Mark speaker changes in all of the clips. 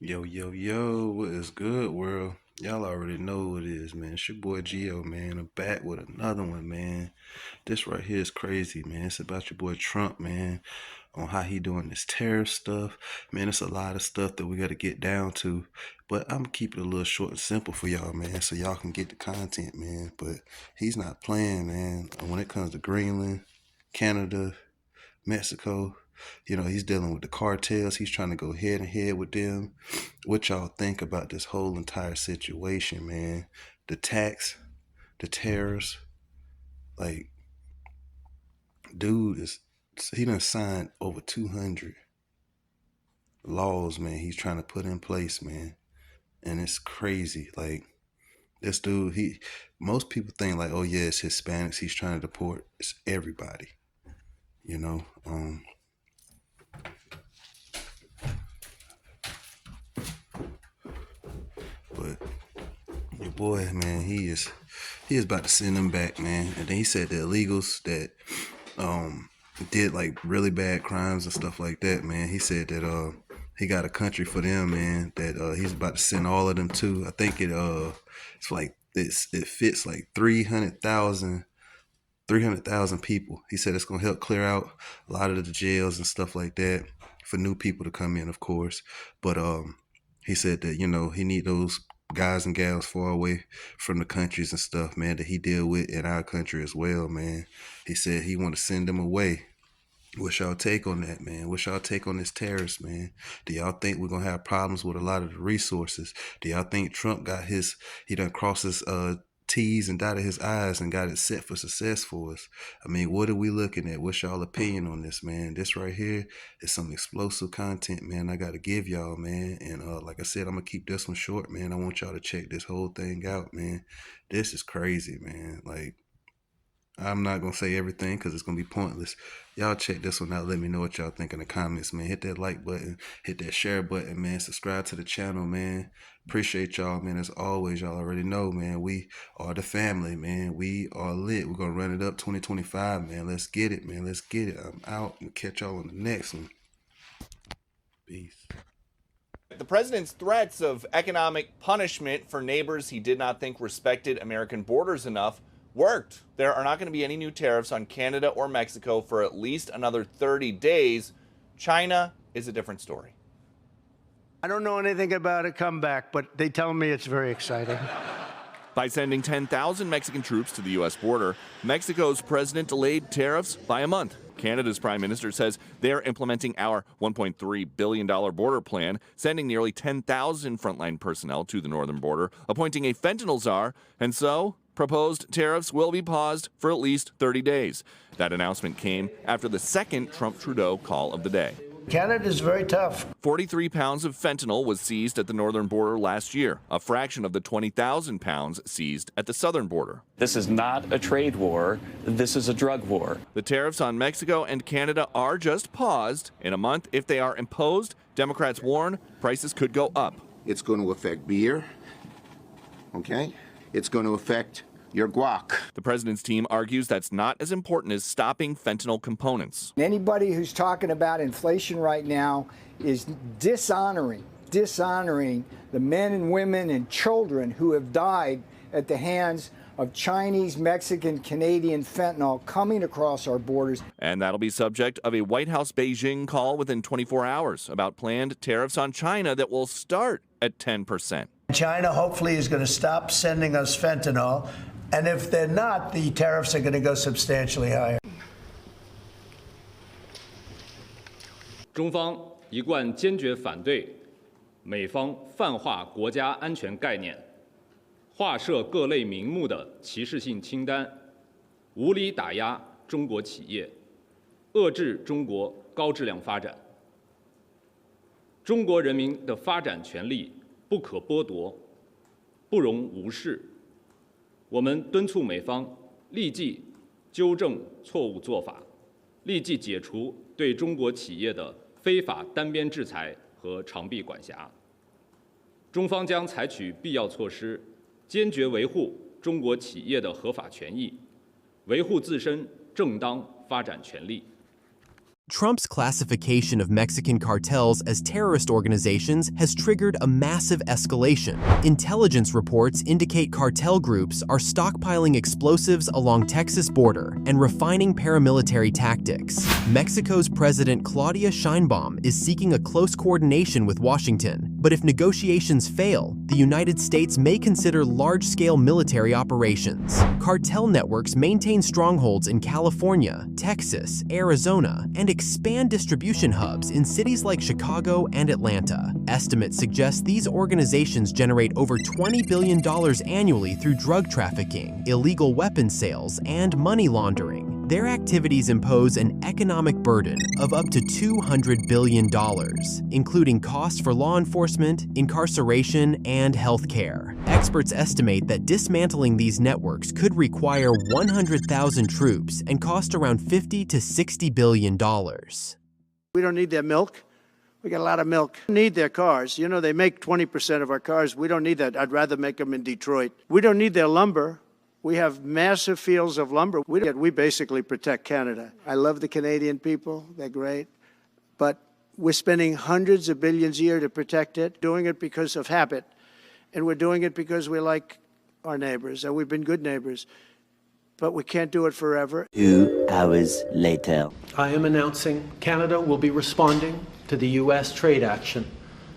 Speaker 1: Yo, yo, yo, what is good, world? Y'all already know what it is, man. It's your boy Gio, man. I'm back with another one, man. This right here is crazy, man. It's about your boy Trump, man, on how he doing this tariff stuff. Man, it's a lot of stuff that we got to get down to. But I'm keeping it a little short and simple for y'all, man, so y'all can get the content, man. But he's not playing, man. When it comes to Greenland, Canada, Mexico, he's dealing with the cartels. He's trying to go head and head with them. What y'all think about this whole entire situation, man? The tax, the tariffs, like, dude he done signed over 200 laws, man. He's trying to put in place, man, and it's crazy. Like, this dude, most people think like, oh yeah, it's Hispanics he's trying to deport. It's everybody, you know. But your boy, man, he is about to send them back, man. And then he said the illegals that did like really bad crimes and stuff like that, man. He said that he got a country for them, man, that he's about to send all of them to. I think it's like it fits like 300,000 people. He said it's gonna help clear out a lot of the jails and stuff like that for new people to come in, of course. But he said that, he need those guys and gals far away from the countries and stuff, man, that he deal with in our country as well, man. He said he want to send them away. What's y'all take on that, man? What's y'all take on this tariffs, man? Do y'all think we're gonna have problems with a lot of the resources? Do y'all think Trump he done crossed his T's and dotted his I's and got it set for success for us? I mean, what are we looking at? What's y'all opinion on this, man? This right here is some explosive content, man. I got to give y'all, man. And like I said, I'm going to keep this one short, man. I want y'all to check this whole thing out, man. This is crazy, man. Like, I'm not going to say everything because it's going to be pointless. Y'all check this one out. Let me know what y'all think in the comments, man. Hit that like button. Hit that share button, man. Subscribe to the channel, man. Appreciate y'all, man. As always, y'all already know, man. We are the family, man. We are lit. We're going to run it up 2025, man. Let's get it, man. Let's get it. I'm out. And catch y'all on the next one. Peace.
Speaker 2: The president's threats of economic punishment for neighbors he did not think respected American borders enough worked. There are not going to be any new tariffs on Canada or Mexico for at least another 30 days. China is a different story.
Speaker 3: I don't know anything about a comeback, but they tell me it's very exciting.
Speaker 2: By sending 10,000 Mexican troops to the U.S. border, Mexico's president delayed tariffs by a month. Canada's prime minister says they're implementing our $1.3 billion border plan, sending nearly 10,000 frontline personnel to the northern border, appointing a fentanyl czar, and so proposed tariffs will be paused for at least 30 days. That announcement came after the second Trump-Trudeau call of the day.
Speaker 3: Canada's very tough.
Speaker 2: 43 pounds of fentanyl was seized at the northern border last year, a fraction of the 20,000 pounds seized at the southern border.
Speaker 4: This is not a trade war. This is a drug war.
Speaker 2: The tariffs on Mexico and Canada are just paused. In a month, if they are imposed, Democrats warn prices could go up.
Speaker 5: It's going to affect beer, okay? It's going to affect your guac.
Speaker 2: The president's team argues that's not as important as stopping fentanyl components.
Speaker 6: Anybody who's talking about inflation right now is dishonoring the men and women and children who have died at the hands of Chinese, Mexican, Canadian fentanyl coming across our borders.
Speaker 2: And that'll be subject of a White House Beijing call within 24 hours about planned tariffs on China that will start at 10%.
Speaker 3: China hopefully is going to stop sending us fentanyl, and if they're not, the tariffs are going to go substantially higher.
Speaker 7: 中方一贯坚决反对美方泛化国家安全概念，划设各类名目的歧视性清单，无理打压中国企业，遏制中国高质量发展。中国人民的发展权利不可剥夺，不容无视。我们敦促美方立即纠正错误做法，立即解除对中国企业的非法单边制裁和长臂管辖。中方将采取必要措施，坚决维护中国企业的合法权益，维护自身正当发展权利。
Speaker 8: Trump's classification of Mexican cartels as terrorist organizations has triggered a massive escalation. Intelligence reports indicate cartel groups are stockpiling explosives along Texas border and refining paramilitary tactics. Mexico's President Claudia Sheinbaum is seeking a close coordination with Washington, but if negotiations fail, the United States may consider large-scale military operations. Cartel networks maintain strongholds in California, Texas, Arizona, and expand distribution hubs in cities like Chicago and Atlanta. Estimates suggest these organizations generate over $20 billion annually through drug trafficking, illegal weapons sales, and money laundering. Their activities impose an economic burden of up to $200 billion, including costs for law enforcement, incarceration, and health care. Experts estimate that dismantling these networks could require 100,000 troops and cost around $50 to $60 billion.
Speaker 3: We don't need their milk. We got a lot of milk. We don't need their cars. You know, they make 20% of our cars. We don't need that. I'd rather make them in Detroit. We don't need their lumber. We have massive fields of lumber. We basically protect Canada. I love the Canadian people. They're great. But we're spending hundreds of billions a year to protect it, doing it because of habit. And we're doing it because we like our neighbors, and we've been good neighbors. But we can't do it forever.
Speaker 9: 2 hours later.
Speaker 10: I am announcing Canada will be responding to the U.S. trade action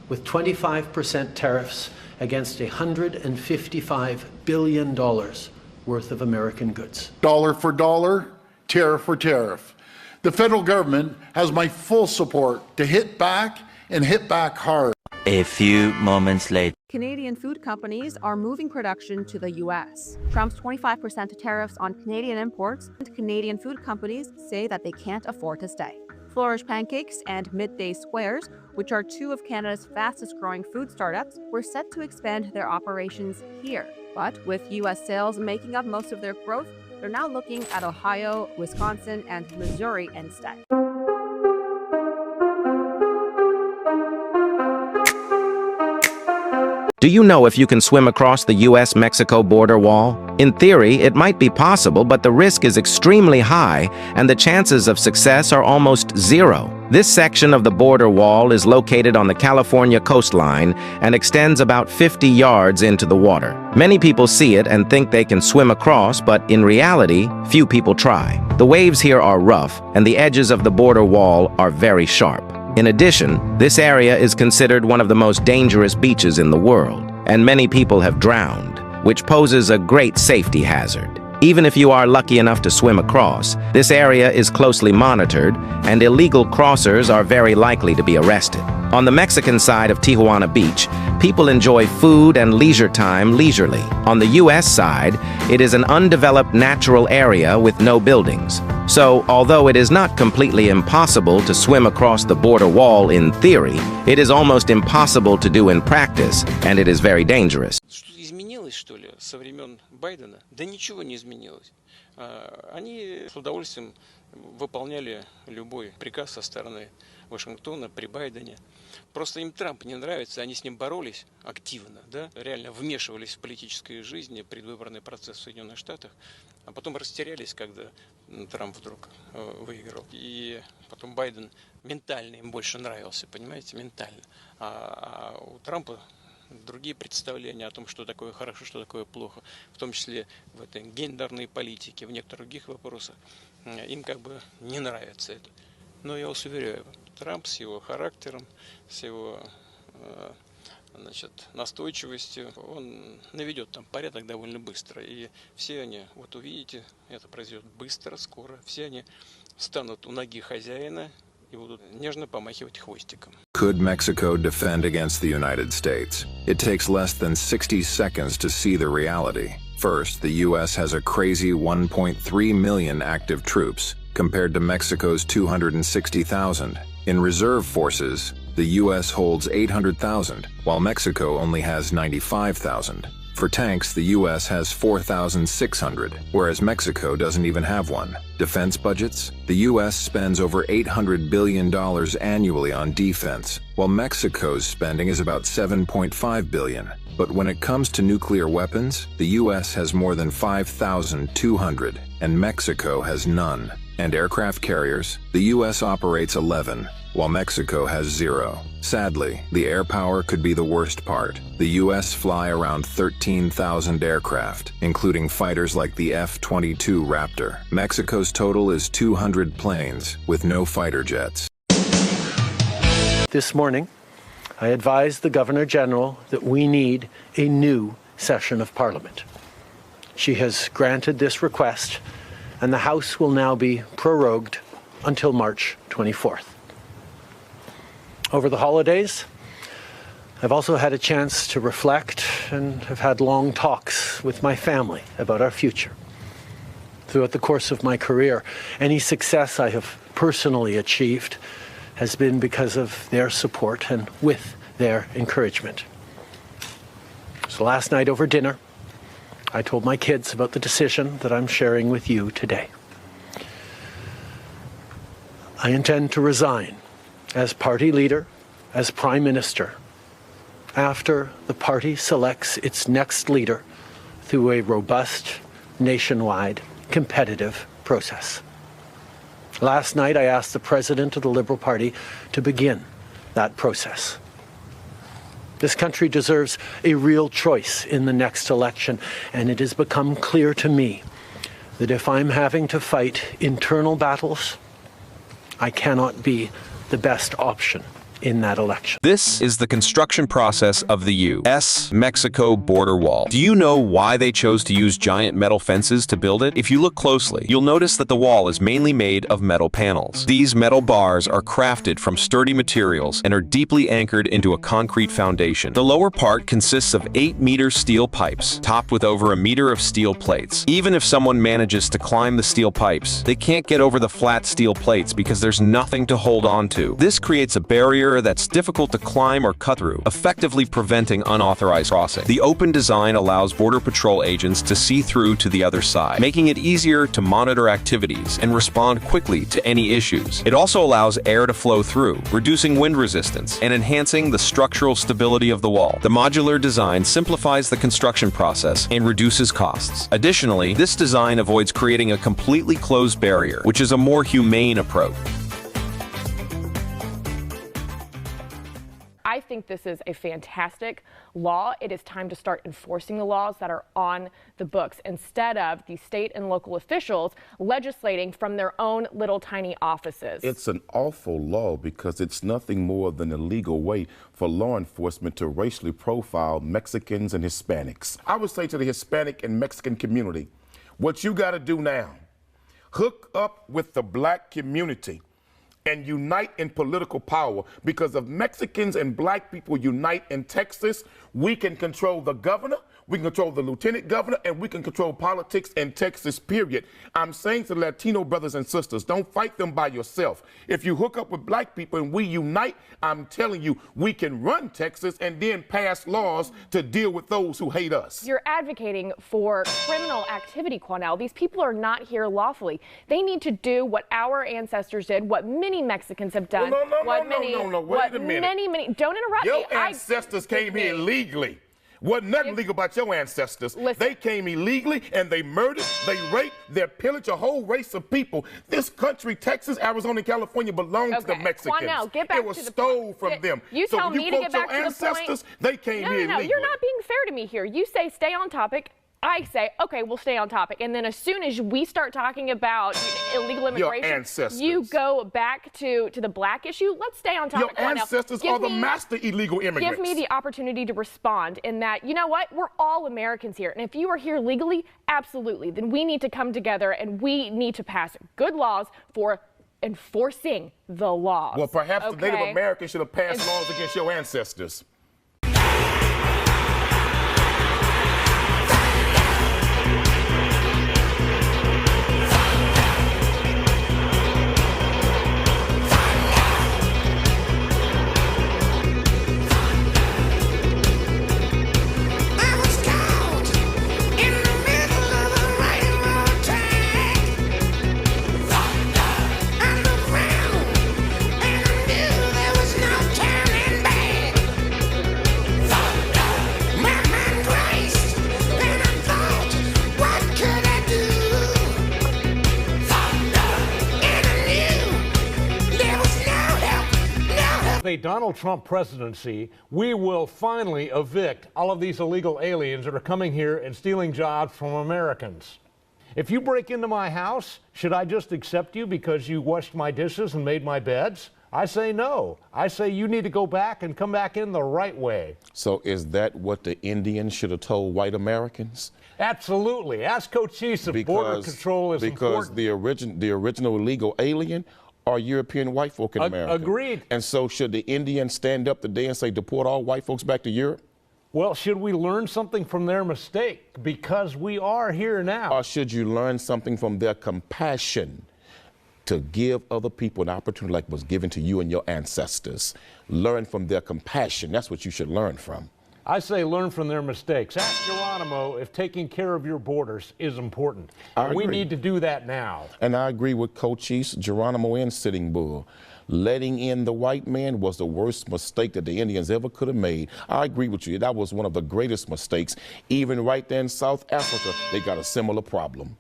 Speaker 10: with 25% tariffs against $155 billion worth of American goods.
Speaker 11: Dollar for dollar, tariff for tariff. The federal government has my full support to hit back and hit back hard.
Speaker 9: A few moments later.
Speaker 12: Canadian food companies are moving production to the U.S. Trump's 25% tariffs on Canadian imports, and Canadian food companies say that they can't afford to stay. Flourish Pancakes and Midday Squares, which are two of Canada's fastest-growing food startups, were set to expand their operations here. But with U.S. sales making up most of their growth, they're now looking at Ohio, Wisconsin, and Missouri instead.
Speaker 13: Do you know if you can swim across the U.S.-Mexico border wall? In theory, it might be possible, but the risk is extremely high, and the chances of success are almost zero. This section of the border wall is located on the California coastline and extends about 50 yards into the water. Many people see it and think they can swim across, but in reality, few people try. The waves here are rough, and the edges of the border wall are very sharp. In addition, this area is considered one of the most dangerous beaches in the world, and many people have drowned, which poses a great safety hazard. Even if you are lucky enough to swim across, this area is closely monitored, and illegal crossers are very likely to be arrested. On the Mexican side of Tijuana Beach, people enjoy food and leisure time leisurely. On the U.S. side, it is an undeveloped natural area with no buildings. So, although it is not completely impossible to swim across the border wall in theory, it is almost impossible to do in practice, and it is very dangerous.
Speaker 14: Изменилось, что ли, со времен Байдена? Да ничего не изменилось. Они с удовольствием выполняли любой приказ со стороны Вашингтона при Байдене. Просто им Трамп не нравится, они с ним боролись активно, да, реально вмешивались в политическую жизнь, предвыборный процесс в Соединенных Штатах, а потом растерялись, когда Трамп вдруг выиграл. И потом Байден ментально им больше нравился, понимаете, ментально. А у Трампа другие представления о том, что такое хорошо, что такое плохо, в том числе в этой гендерной политике, в некоторых других вопросах, им как бы не нравится это. Но я вас уверяю, Трамп с его характером, с его настойчивостью, он наведет там порядок довольно быстро. И все они, вот увидите, это произойдет быстро, скоро, все они встанут у ноги хозяина и будут нежно помахивать хвостиком.
Speaker 15: Could Mexico defend against the United States? It takes less than 60 seconds to see the reality. First, the U.S. has a crazy 1.3 million active troops, compared to Mexico's 260,000. In reserve forces, the U.S. holds 800,000, while Mexico only has 95,000. For tanks, the U.S. has 4,600, whereas Mexico doesn't even have one. Defense budgets? The U.S. spends over $800 billion annually on defense, while Mexico's spending is about $7.5 billion. But when it comes to nuclear weapons, the U.S. has more than 5,200, and Mexico has none. And aircraft carriers? The U.S. operates 11, while Mexico has 0. Sadly, the air power could be the worst part. The U.S. fly around 13,000 aircraft, including fighters like the F-22 Raptor. Mexico's total is 200 planes, with no fighter jets.
Speaker 10: This morning, I advised the Governor General that we need a new session of Parliament. She has granted this request, and the House will now be prorogued until March 24th. Over the holidays, I've also had a chance to reflect and have had long talks with my family about our future. Throughout the course of my career, any success I have personally achieved has been because of their support and with their encouragement. So last night over dinner, I told my kids about the decision that I'm sharing with you today. I intend to resign as party leader, as prime minister, after the party selects its next leader through a robust, nationwide, competitive process. Last night, I asked the president of the Liberal Party to begin that process. This country deserves a real choice in the next election, and it has become clear to me that if I'm having to fight internal battles, I cannot be the best option in that election.
Speaker 8: This is the construction process of the U.S.-Mexico border wall. Do you know why they chose to use giant metal fences to build it? If you look closely, you'll notice that the wall is mainly made of metal panels. These metal bars are crafted from sturdy materials and are deeply anchored into a concrete foundation. The lower part consists of 8-meter steel pipes, topped with over 1 meter of steel plates. Even if someone manages to climb the steel pipes, they can't get over the flat steel plates because there's nothing to hold on to. This creates a barrier that's difficult to climb or cut through, effectively preventing unauthorized crossing. The open design allows Border Patrol agents to see through to the other side, making it easier to monitor activities and respond quickly to any issues. It also allows air to flow through, reducing wind resistance and enhancing the structural stability of the wall. The modular design simplifies the construction process and reduces costs. Additionally, this design avoids creating a completely closed barrier, which is a more humane approach.
Speaker 16: I think this is a fantastic law. It is time to start enforcing the laws that are on the books instead of the state and local officials legislating from their own little tiny offices.
Speaker 17: It's an awful law because it's nothing more than a legal way for law enforcement to racially profile Mexicans and Hispanics. I would say to the Hispanic and Mexican community, what you got to do now, hook up with the black community and unite in political power, because if Mexicans and black people unite in Texas, we can control the governor, we can control the lieutenant governor, and we can control politics in Texas, period. I'm saying to the Latino brothers and sisters, don't fight them by yourself. If you hook up with black people and we unite, I'm telling you, we can run Texas and then pass laws to deal with those who hate us.
Speaker 16: You're advocating for criminal activity, Quanell. These people are not here lawfully. They need to do what our ancestors did, what many Mexicans have done.
Speaker 17: No, wait a minute.
Speaker 16: Many, don't interrupt
Speaker 17: Your
Speaker 16: me.
Speaker 17: ancestors came here illegally. Wasn't nothing legal about your ancestors.
Speaker 16: Listen.
Speaker 17: They came illegally and they murdered, they raped, they pillaged a whole race of people. This country, Texas, Arizona, and California, belonged to the Mexicans.
Speaker 16: Quanell, get back
Speaker 17: it was
Speaker 16: to the
Speaker 17: stole
Speaker 16: point.
Speaker 17: from them.
Speaker 16: You
Speaker 17: so
Speaker 16: tell
Speaker 17: when
Speaker 16: me
Speaker 17: you
Speaker 16: to
Speaker 17: quote
Speaker 16: get back
Speaker 17: your
Speaker 16: to the point.
Speaker 17: ancestors, they came here illegally.
Speaker 16: No, you're not being fair to me here. You say stay on topic. I say, okay, we'll stay on topic. And then as soon as we start talking about illegal immigration,
Speaker 17: your ancestors.
Speaker 16: You go back to the black issue. Let's stay on topic.
Speaker 17: Your ancestors are the master illegal immigrants.
Speaker 16: Give me the opportunity to respond in that, you know what? We're all Americans here. And if you are here legally, absolutely, then we need to come together and we need to pass good laws for enforcing the laws.
Speaker 17: Well, perhaps the Native Americans should have passed laws against your ancestors.
Speaker 18: a Donald Trump presidency, we will finally evict all of these illegal aliens that are coming here and stealing jobs from Americans. If you break into my house, should I just accept you because you washed my dishes and made my beds? I say no. I say you need to go back and come back in the right way.
Speaker 17: So is that what the Indians should have told white Americans?
Speaker 18: Absolutely. Ask Cochise if border control is important.
Speaker 17: Because the original illegal alien are European white folk in America.
Speaker 18: Agreed.
Speaker 17: And so should the Indians stand up today and say deport all white folks back to Europe?
Speaker 18: Well, should we learn something from their mistake? Because we are here now.
Speaker 17: Or should you learn something from their compassion to give other people an opportunity like was given to you and your ancestors? Learn from their compassion. That's what you should learn from.
Speaker 18: I say learn from their mistakes. Ask Geronimo if taking care of your borders is important. We need to do that now.
Speaker 17: And I agree with Cochise, Geronimo, and Sitting Bull. Letting in the white man was the worst mistake that the Indians ever could have made. I agree with you. That was one of the greatest mistakes. Even right there in South Africa, they got a similar problem.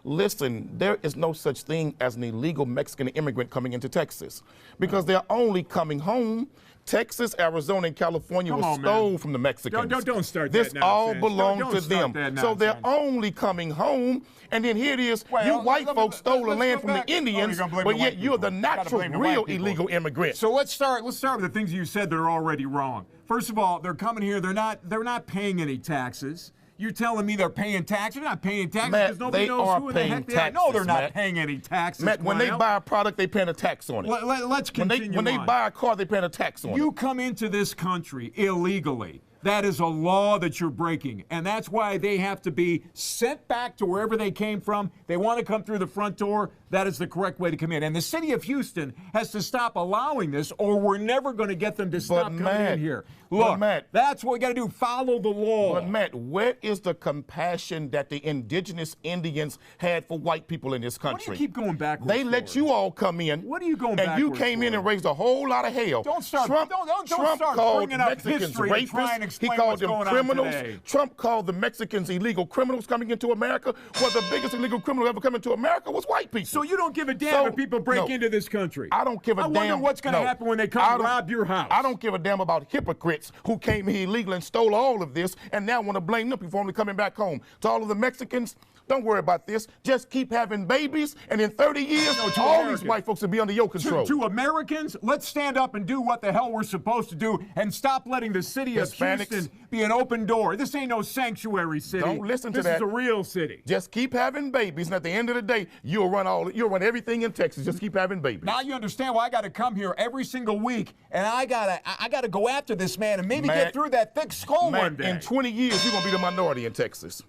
Speaker 17: Listen, there is no such thing as an illegal Mexican immigrant coming into Texas because they're only coming home. Texas, Arizona, and California was stole from the Mexicans.
Speaker 19: Don't start
Speaker 17: this
Speaker 19: that nonsense.
Speaker 17: All belonged to them. So they're only coming home, and then here it is, you white folks stole the land from the Indians, but yet you're the natural, real illegal immigrant.
Speaker 19: So let's start with the things you said that are already wrong. First of all, they're coming here, they're not paying any taxes. You're telling me they're paying taxes? They're not paying taxes because nobody knows who the heck they are. No, they're not paying any taxes.
Speaker 17: Matt, when they buy a product, they paying a tax on it.
Speaker 19: Let's continue.
Speaker 17: When they buy a car, they paying a tax on it.
Speaker 19: You come into this country illegally. That is a law that you're breaking, and that's why they have to be sent back to wherever they came from. They want to come through the front door. That is the correct way to come in. And the city of Houston has to stop allowing this, or we're never going to get them to stop coming in here. Look, that's what we got to do. Follow the law.
Speaker 17: But Matt, where is the compassion that the indigenous Indians had for white people in this country?
Speaker 19: What do you keep going backwards?
Speaker 17: They let you all come in.
Speaker 19: What are you going backwards?
Speaker 17: And you came in and raised a whole lot of hell.
Speaker 19: Don't start
Speaker 17: called
Speaker 19: bringing up
Speaker 17: Mexicans
Speaker 19: history
Speaker 17: rapists.
Speaker 19: and trying to explain
Speaker 17: He called
Speaker 19: what's
Speaker 17: them
Speaker 19: going
Speaker 17: criminals.
Speaker 19: on today.
Speaker 17: Trump called the Mexicans illegal criminals coming into America. Well, the biggest illegal criminal ever come into America was white people.
Speaker 19: So you don't give a damn if people break into this country?
Speaker 17: I don't give a damn.
Speaker 19: I wonder what's going to happen when they come rob your house.
Speaker 17: I don't give a damn about hypocrites who came here illegally and stole all of this and now want to blame them for only coming back home. To all of the Mexicans, don't worry about this. Just keep having babies, and in 30 years, all these white folks will be under your control.
Speaker 19: To Americans, let's stand up and do what the hell we're supposed to do and stop letting the city of Houston be an open door. This ain't no sanctuary city.
Speaker 17: Don't listen to that.
Speaker 19: This is a real city.
Speaker 17: Just keep having babies, and at the end of the day, you'll run everything in Texas. Just keep having babies.
Speaker 19: Now you understand why I got to come here every single week, and I gotta go after this man and maybe get through that thick skull one day.
Speaker 17: In 20 years, you're gonna be the minority in Texas.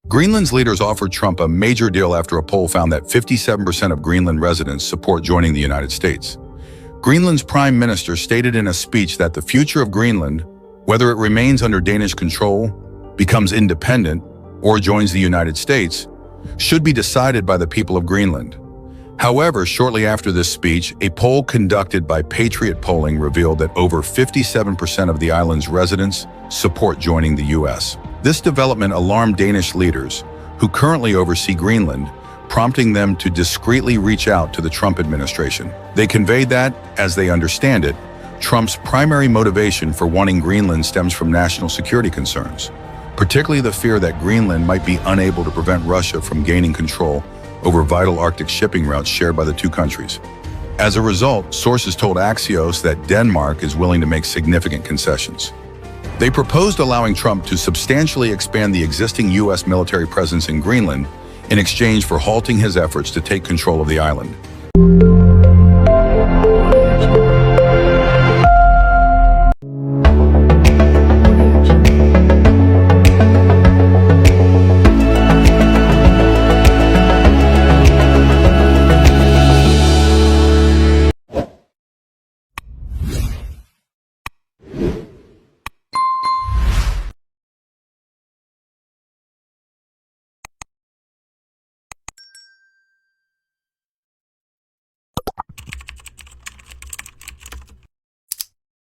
Speaker 20: Greenland's leaders offered Trump a major deal after a poll found that 57% of Greenland residents support joining the United States. Greenland's prime minister stated in a speech that the future of Greenland, whether it remains under Danish control, becomes independent, or joins the United States, should be decided by the people of Greenland. However, shortly after this speech, a poll conducted by Patriot Polling revealed that over 57% of the island's residents support joining the U.S. This development alarmed Danish leaders, who currently oversee Greenland, prompting them to discreetly reach out to the Trump administration. They conveyed that, as they understand it, Trump's primary motivation for wanting Greenland stems from national security concerns, particularly the fear that Greenland might be unable to prevent Russia from gaining control over vital Arctic shipping routes shared by the two countries. As a result, sources told Axios that Denmark is willing to make significant concessions. They proposed allowing Trump to substantially expand the existing U.S. military presence in Greenland in exchange for halting his efforts to take control of the island.